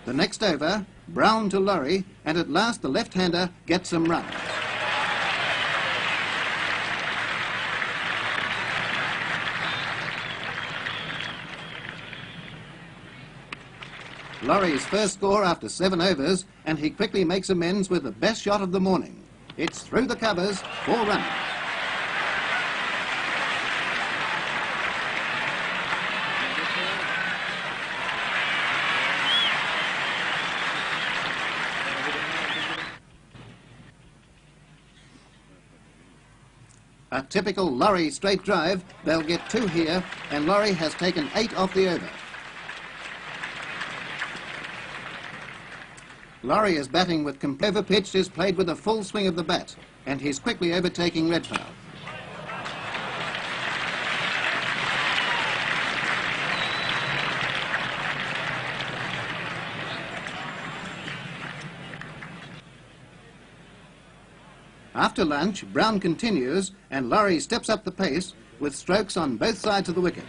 The next over, Brown to Lawry, and at last the left-hander gets some runs. Lawry's first score after 7 overs, and he quickly makes amends with the best shot of the morning. It's through the covers, 4 runs. A typical Lawry straight drive, they'll get 2 here, and Lawry has taken 8 off the over. Lawry is batting with over pitch is played with a full swing of the bat, and he's quickly overtaking Redpath. After lunch, Brown continues, and Lawry steps up the pace with strokes on both sides of the wicket.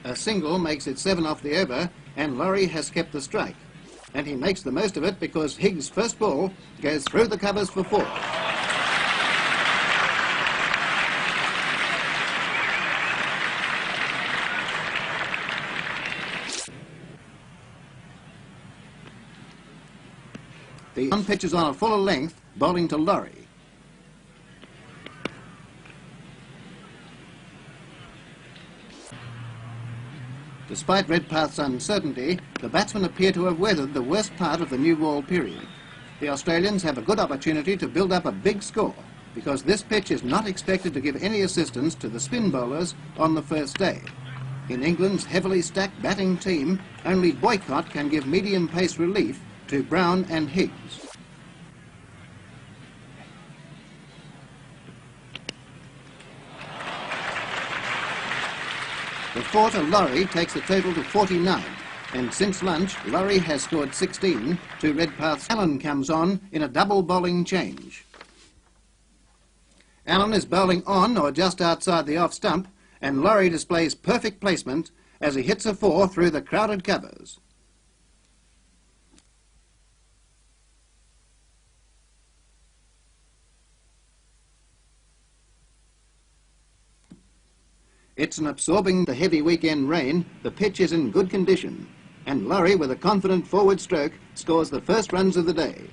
A single makes it 7 off the over, and Lawry has kept the strike. And he makes the most of it because Higgs' first ball goes through the covers for 4. The on pitches on a fuller length, bowling to Lawry. Despite Redpath's uncertainty, the batsmen appear to have weathered the worst part of the new ball period. The Australians have a good opportunity to build up a big score, because this pitch is not expected to give any assistance to the spin bowlers on the first day. In England's heavily stacked batting team, only Boycott can give medium pace relief to Brown and Higgs. The 4 to Lawry takes the total to 49, and since lunch, Lawry has scored 16 to Redpath's. Allen comes on in a double bowling change. Allen is bowling on or just outside the off stump, and Lawry displays perfect placement as he hits a 4 through the crowded covers. It's an absorbing the heavy weekend rain, the pitch is in good condition, and Lawry, with a confident forward stroke, scores the first runs of the day.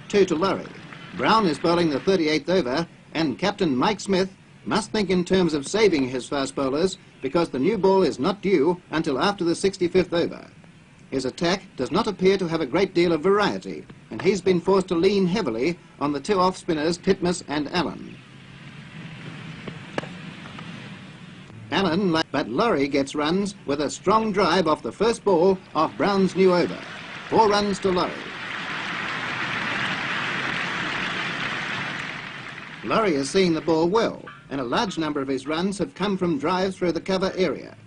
Two to Lawry. Brown is bowling the 38th over, and Captain Mike Smith must think in terms of saving his fast bowlers because the new ball is not due until after the 65th over. His attack does not appear to have a great deal of variety, and he's been forced to lean heavily on the 2 off-spinners, Titmus and Allen. But Lawry gets runs with a strong drive off the first ball off Brown's new over. 4 runs to Lawry. Lawry has seen the ball well, and a large number of his runs have come from drives through the cover area.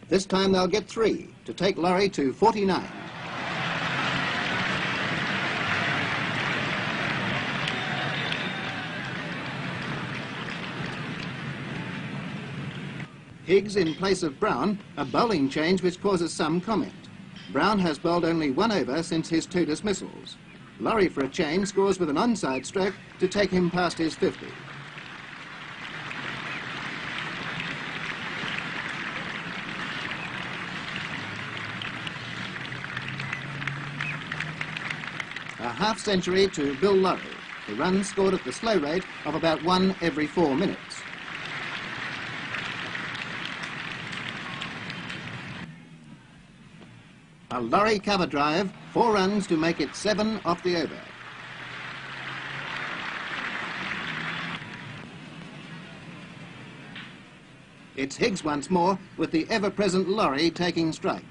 This time they'll get 3 to take Lawry to 49. Higgs in place of Brown, a bowling change which causes some comment. Brown has bowled only 1 over since his 2 dismissals. Lawry, for a change, scores with an onside stroke to take him past his 50. A half-century to Bill Lawry. The runs scored at the slow rate of about 1 every 4 minutes. A Lawry cover drive, 4 runs to make it 7 off the over. It's Higgs once more, with the ever-present Lawry taking strike.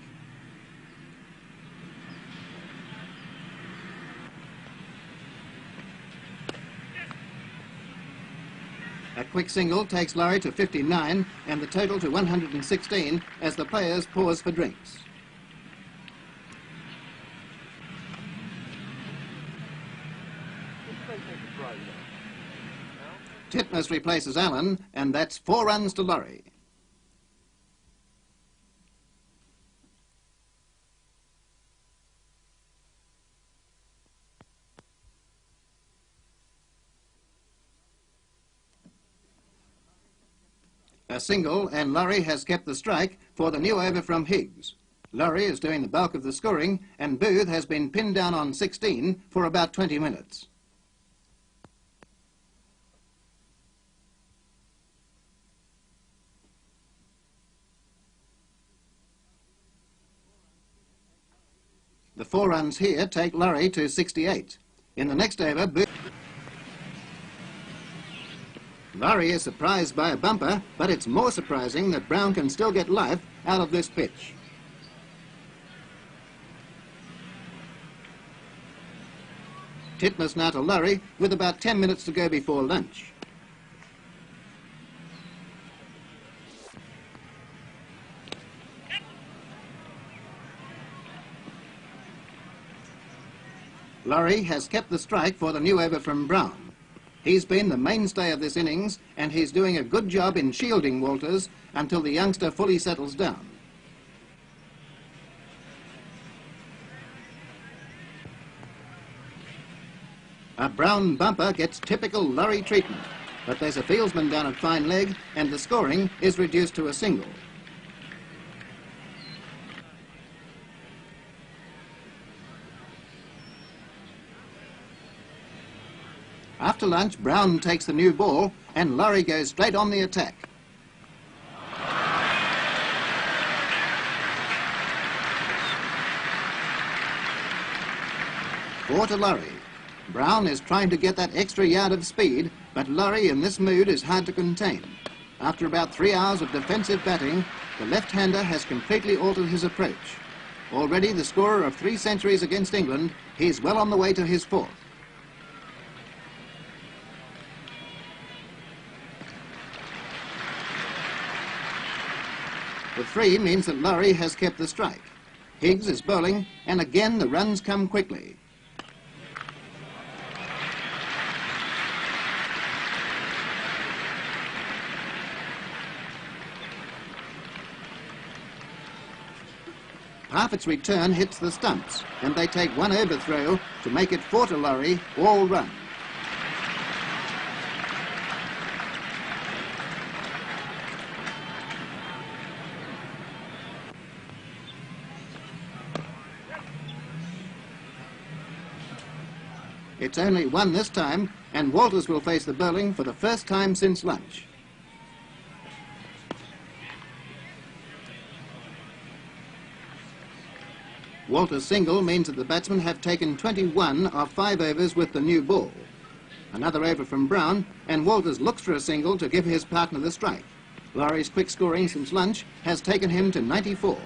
A quick single takes Lawry to 59 and the total to 116 as the players pause for drinks. Titmus replaces Allen, and that's 4 runs to Lawry. A single, and Lawry has kept the strike for the new over from Higgs. Lawry is doing the bulk of the scoring, and Booth has been pinned down on 16 for about 20 minutes. The 4 runs here take Lawry to 68. In the next over, Booth... Lawry is surprised by a bumper, but it's more surprising that Brown can still get life out of this pitch. Titmus now to Lawry with about 10 minutes to go before lunch. Lawry has kept the strike for the new over from Brown. He's been the mainstay of this innings, and he's doing a good job in shielding Walters until the youngster fully settles down. A Brown bumper gets typical Lawry treatment, but there's a fieldsman down at fine leg, and the scoring is reduced to a single. After lunch, Brown takes the new ball, and Lawry goes straight on the attack. Four to Lawry. Brown is trying to get that extra yard of speed, but Lawry in this mood is hard to contain. After about 3 hours of defensive batting, the left-hander has completely altered his approach. Already the scorer of 3 centuries against England, he's well on the way to his 4th. The 3 means that Lawry has kept the strike. Higgs is bowling, and again the runs come quickly. Parfitt's return hits the stumps, and they take one overthrow to make it 4 to Lawry, all run. It's only 1 this time, and Walters will face the bowling for the first time since lunch. Walters' single means that the batsmen have taken 21 of 5 overs with the new ball. Another over from Brown, and Walters looks for a single to give his partner the strike. Lawry's quick scoring since lunch has taken him to 94.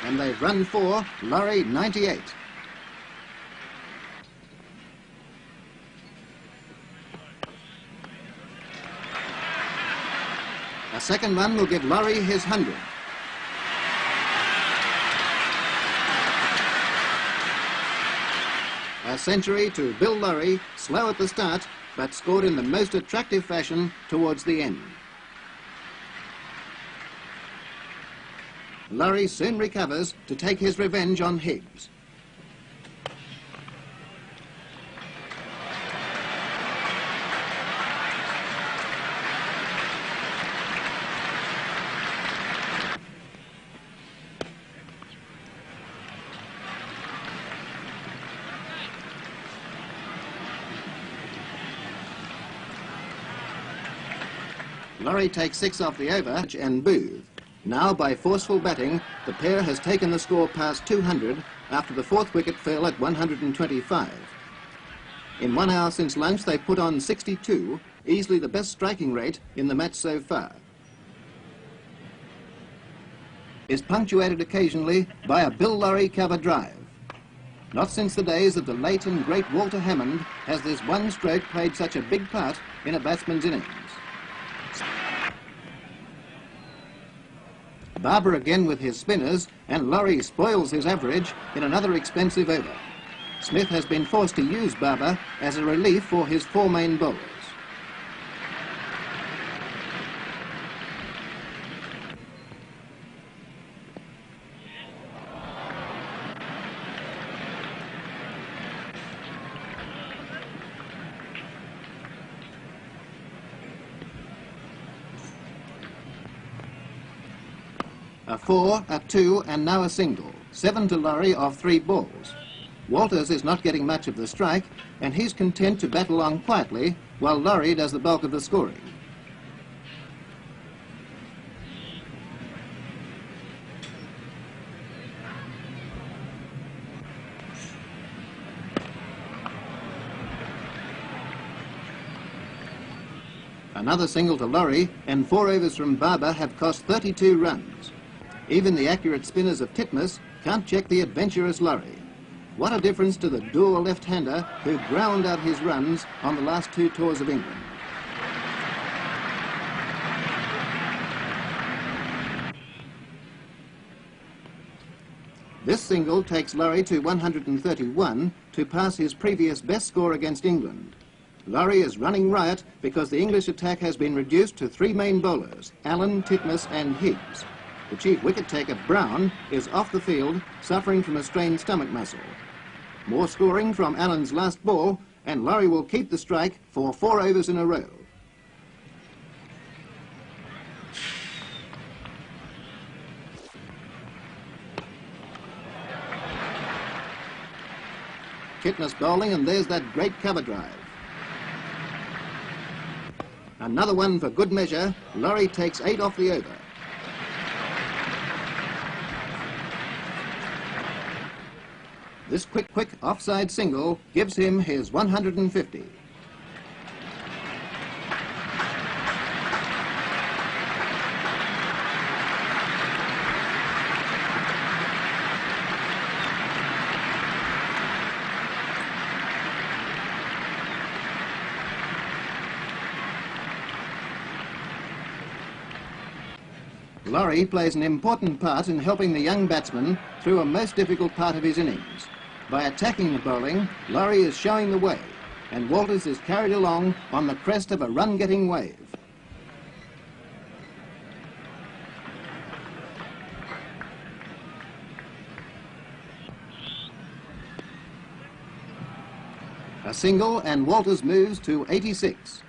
And they've run 4, Lawry 98. A second run will give Lawry his 100th. A century to Bill Lawry, slow at the start, but scored in the most attractive fashion towards the end. Lawry soon recovers to take his revenge on Higgs. Lawry takes 6 off the over and Booth. Now, by forceful batting, the pair has taken the score past 200 after the 4th wicket fell at 125. In 1 hour since lunch, they put on 62, easily the best striking rate in the match so far. Is punctuated occasionally by a Bill Lawry cover drive. Not since the days of the late and great Walter Hammond has this one stroke played such a big part in a batsman's innings. Barber again with his spinners, and Lawry spoils his average in another expensive over. Smith has been forced to use Barber as a relief for his 4 main bowlers. A 4, a 2, and now a single. 7 to Lawry off 3 balls. Walters is not getting much of the strike, and he's content to bat along quietly while Lawry does the bulk of the scoring. Another single to Lawry, and 4 overs from Barber have cost 32 runs. Even the accurate spinners of Titmus can't check the adventurous Lawry. What a difference to the dour left-hander who ground out his runs on the last 2 tours of England. This single takes Lawry to 131 to pass his previous best score against England. Lawry is running riot because the English attack has been reduced to 3 main bowlers, Allen, Titmus and Higgs. The chief wicket-taker, Brown, is off the field, suffering from a strained stomach muscle. More scoring from Allen's last ball, and Lawry will keep the strike for 4 overs in a row. Titmus bowling, and there's that great cover drive. Another one for good measure. Lawry takes 8 off the over. This quick offside single gives him his 150. Lawry plays an important part in helping the young batsman through a most difficult part of his innings. By attacking the bowling, Lawry is showing the way, and Walters is carried along on the crest of a run-getting wave. A single, and Walters moves to 86.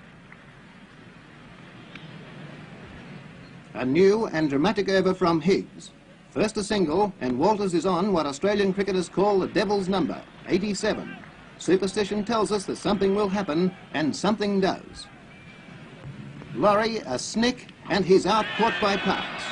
A new and dramatic over from Higgs. First a single, and Walters is on what Australian cricketers call the devil's number, 87. Superstition tells us that something will happen, and something does. Lawry, a snick, and he's out caught by Parks.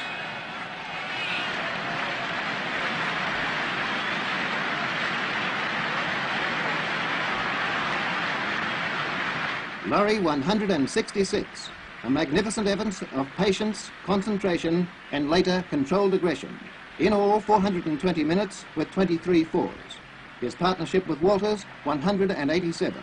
Lawry 166. A magnificent evidence of patience, concentration, and later controlled aggression. In all, 420 minutes with 23 fours. His partnership with Walters, 187.